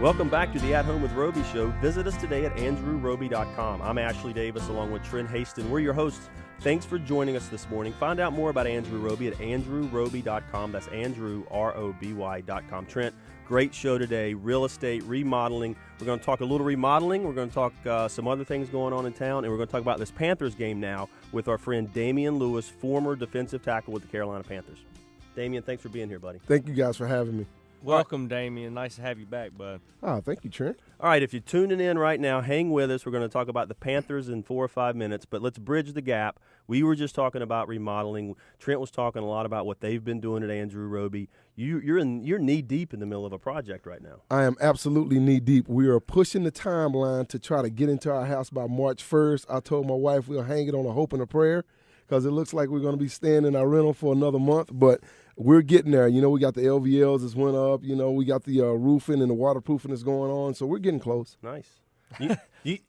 Welcome back to the At Home with Roby show. Visit us today at andrewroby.com. I'm Ashley Davis along with Trent Haston. We're your hosts. Thanks for joining us this morning. Find out more about Andrew Roby at andrewroby.com. That's andrewroby.com. Trent, great show today. Real estate, remodeling. We're going to talk a little remodeling. We're going to talk some other things going on in town. And we're going to talk about this Panthers game now with our friend Damione Lewis, former defensive tackle with the Carolina Panthers. Damione, thanks for being here, buddy. Thank you guys for having me. Welcome, Damione. Nice to have you back, bud. Oh, thank you, Trent. All right, if you're tuning in right now, hang with us. We're going to talk about the Panthers in 4 or 5 minutes, but let's bridge the gap. We were just talking about remodeling. Trent was talking a lot about what they've been doing at Andrew Roby. You're knee-deep in the middle of a project right now. I am absolutely knee-deep. We are pushing the timeline to try to get into our house by March 1st. I told my wife we'll hang it on a hope and a prayer because it looks like we're going to be staying in our rental for another month, but we're getting there. You know, we got the LVLs that's went up. You know, we got the roofing and the waterproofing that's going on, so we're getting close. Nice.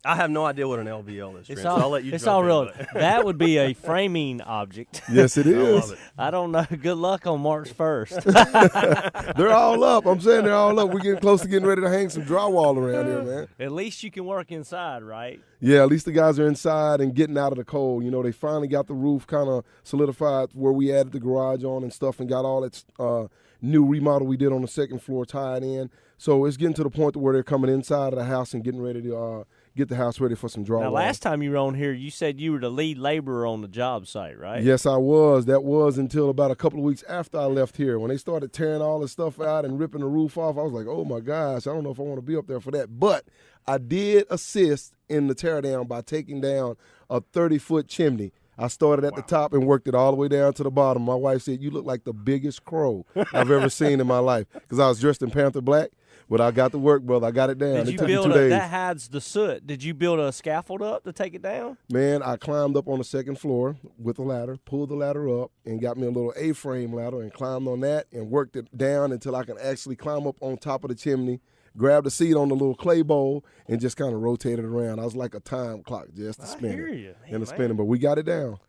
I have no idea what an LVL is, Trent, so I'll let you. It's all real. That would be a framing object. Yes, it is. I love it. I don't know. Good luck on March 1st. They're all up. I'm saying they're all up. We're getting close to getting ready to hang some drywall around here, man. At least you can work inside, right? Yeah, at least the guys are inside and getting out of the cold. You know, they finally got the roof kind of solidified where we added the garage on and stuff and got all that new remodel we did on the second floor tied in. So it's getting to the point where they're coming inside of the house and getting ready to get the house ready for some drywall. Now, last time you were on here, you said you were the lead laborer on the job site, right? Yes, I was. That was until about a couple of weeks after I left here. When they started tearing all the stuff out and ripping the roof off, I was like, oh, my gosh, I don't know if I want to be up there for that. But I did assist in the teardown by taking down a 30-foot chimney. I started at the top and worked it all the way down to the bottom. My wife said, you look like the biggest crow I've ever seen in my life because I was dressed in Panther black. But I got to work, brother. I got it down. Did you build that hides the soot? Did you build a scaffold up to take it down? Man, I climbed up on the second floor with a ladder, pulled the ladder up, and got me a little A-frame ladder and climbed on that and worked it down until I could actually climb up on top of the chimney, grab the seat on the little clay bowl, and just kind of rotate it around. I was like a time clock just to spin it. And spinning, but we got it down.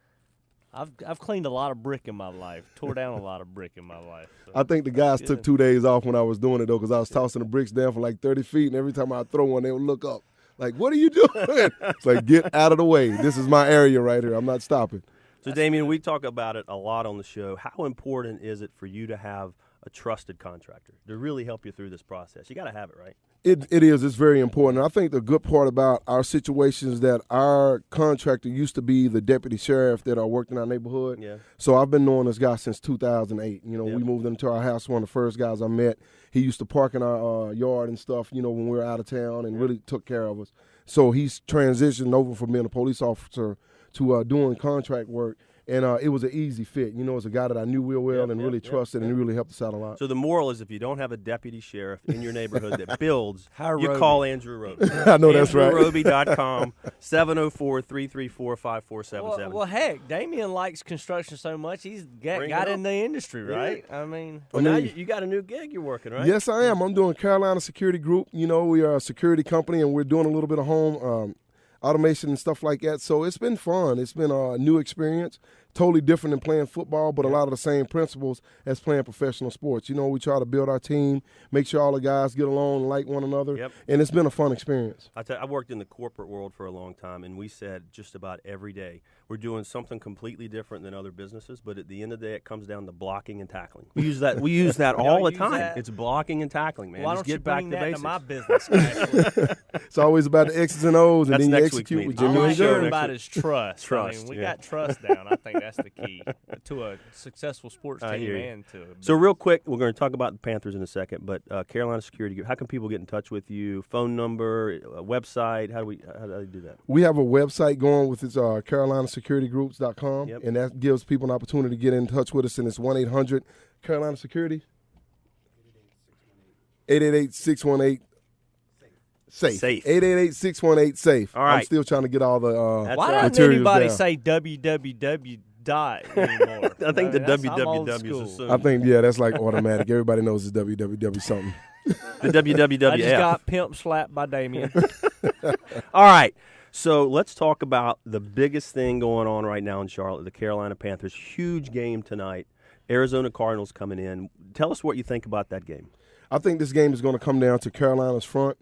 I've cleaned a lot of brick in my life, tore down a lot of brick in my life. So I think the guys took 2 days off when I was doing it, though, because I was tossing the bricks down for like 30 feet, and every time I throw one, they would look up. Like, what are you doing? It's like, get out of the way. This is my area right here. I'm not stopping. So, Damione, we talk about it a lot on the show. How important is it for you to have a trusted contractor to really help you through this process? You got to have it, right? It is. It's very important. I think the good part about our situation is that our contractor used to be the deputy sheriff that worked in our neighborhood. Yeah. So I've been knowing this guy since 2008. You know, We moved into our house, one of the first guys I met. He used to park in our yard and stuff, you know, when we were out of town and really took care of us. So he's transitioned over from being a police officer to doing contract work. And it was an easy fit. You know, it's a guy that I knew real well and really trusted, and he really helped us out a lot. So the moral is if you don't have a deputy sheriff in your neighborhood that builds, you Roby. call Andrew Roby. I know that's right. AndrewRoby.com, 704-334-5477. Well, heck, Damione likes construction so much, he's got in the industry, right? Yeah. I mean. Well, now you got a new gig you're working, right? Yes, I am. I'm doing Carolina Security Group. You know, we are a security company, and we're doing a little bit of home automation and stuff like that. So it's been fun. It's been a new experience. Totally different than playing football, but a lot of the same principles as playing professional sports. You know, we try to build our team, make sure all the guys get along and like one another, and it's been a fun experience. I worked in the corporate world for a long time, and we said just about every day we're doing something completely different than other businesses, but at the end of the day, it comes down to blocking and tackling. We use that all the time. It's blocking and tackling, man. Why just don't get back you to bring that basics. to my business, actually? It's always about the X's and O's, and That's then you next week's execute with meeting. Jimmy All and I'm sure Joe. about is trust. Trust, I mean, we yeah. got trust down. I think that's the key to a successful sports I team hear you. and to a So real quick, we're going to talk about the Panthers in a second, but Carolina Security Group, how can people get in touch with you? Phone number, website, how do they do that? We have a website going with it's carolinasecuritygroups.com, and that gives people an opportunity to get in touch with us, and it's 1-800-Carolina Security, 888-618 SAFE. 888-618-SAFE. All right. I'm still trying to get all the Why doesn't materials anybody down. say www dot anymore? I think the That's- I'm old www school. is assumed. I think, that's like automatic. Everybody knows it's www something. The www. I just got pimp slapped by Damione. All right. So let's talk about the biggest thing going on right now in Charlotte, the Carolina Panthers. Huge game tonight. Arizona Cardinals coming in. Tell us what you think about that game. I think this game is going to come down to Carolina's front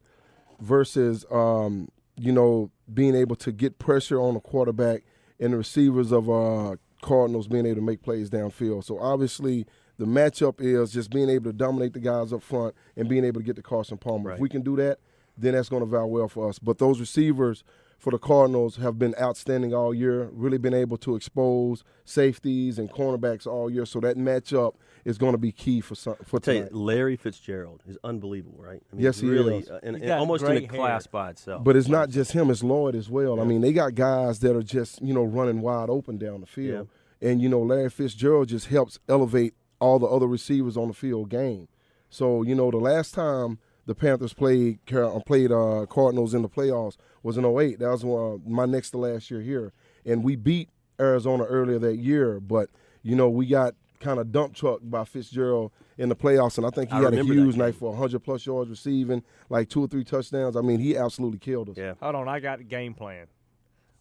versus, being able to get pressure on the quarterback and the receivers of Cardinals being able to make plays downfield. So, obviously, the matchup is just being able to dominate the guys up front and being able to get to Carson Palmer. Right. If we can do that, then that's going to vow well for us. But those receivers for the Cardinals have been outstanding all year, really been able to expose safeties and cornerbacks all year. So that matchup is going to be key for tonight. Larry Fitzgerald is unbelievable, right? I mean, Yes, he really, is. And He's got almost in a great class hair. by itself. But it's not just him, it's Lloyd as well. Yeah. I mean, they got guys that are just, running wide open down the field. And, Larry Fitzgerald just helps elevate all the other receivers on the field game. So, the last time the Panthers played Cardinals in the playoffs was in 2008. That was my next to last year here. And we beat Arizona earlier that year. But, we got kind of dump trucked by Fitzgerald in the playoffs. And I think he had a huge night for 100-plus yards receiving, like 2 or 3 touchdowns. I mean, he absolutely killed us. Yeah. Hold on, I got the game plan.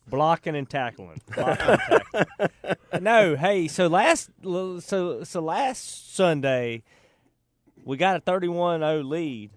Blocking and tackling. No, hey, so last Sunday we got a 31-0 lead,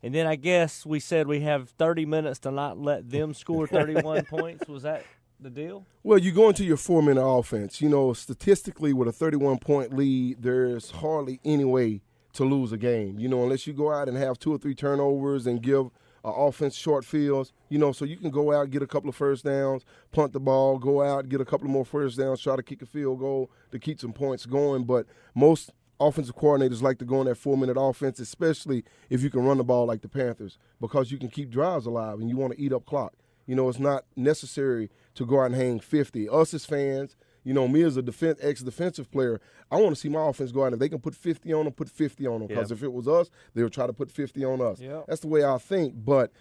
and then I guess we said we have 30 minutes to not let them score 31 points. Was that the deal? Well, you go into your 4-minute offense. Statistically, with a 31-point lead, there's hardly any way to lose a game, unless you go out and have 2 or 3 turnovers and give offense short fields, so you can go out, get a couple of first downs, punt the ball, go out, get a couple of more first downs, try to kick a field goal to keep some points going. But most offensive coordinators like to go on that 4-minute offense, especially if you can run the ball like the Panthers, because you can keep drives alive and you want to eat up clock. It's not necessary to go out and hang 50. Us as fans, me as a ex-defensive player, I want to see my offense go out. If they can put 50 on them, put 50 on them. Because if it was us, they would try to put 50 on us. Yep. That's the way I think. But,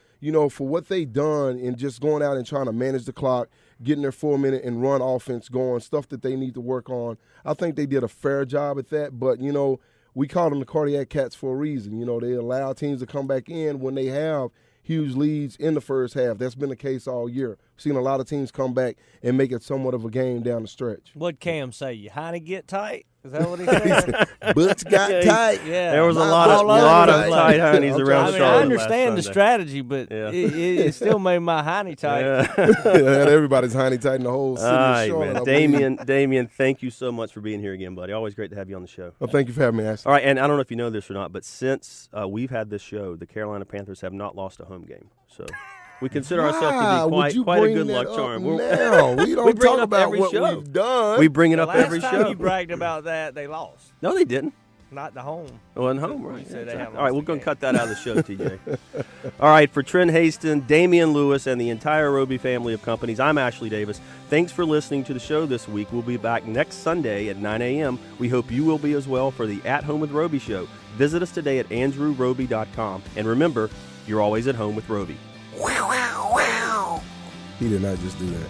for what they done in just going out and trying to manage the clock, getting their 4-minute and run offense going, stuff that they need to work on, I think they did a fair job at that. But, we call them the cardiac cats for a reason. They allow teams to come back in when they have huge leads in the first half. That's been the case all year. We've seen a lot of teams come back and make it somewhat of a game down the stretch. What'd Cam say? You Heine get tight? Is that what he said? Butts got tight. Yeah. There was a lot of tight honeys around I Charlotte. I understand the last Sunday. strategy, but it still made my Heine tight. Yeah, everybody's hiney tight in the whole city All of right, Charlotte. man. Damian, thank you so much for being here again, buddy. Always great to have you on the show. Well, thank you for having me, Ashley. All right, and I don't know if you know this or not, but since we've had this show, the Carolina Panthers have not lost a home game. So we consider ourselves to be quite a good luck charm. No, we don't bring it talk up about every what show. we've done. We bring it up Last every time show. you bragged about that, they lost. No, they didn't. Not the home. Well, in home, right? You said Yeah, they exactly. haven't All right, lost we're a going to game. cut that out of the show, TJ. All right, for Trent Haston, Damian Lewis, and the entire Roby family of companies, I'm Ashley Davis. Thanks for listening to the show this week. We'll be back next Sunday at 9 a.m. We hope you will be as well for the At Home with Roby show. Visit us today at andrewroby.com. And remember, you're always at home with Roby. He did not just do that.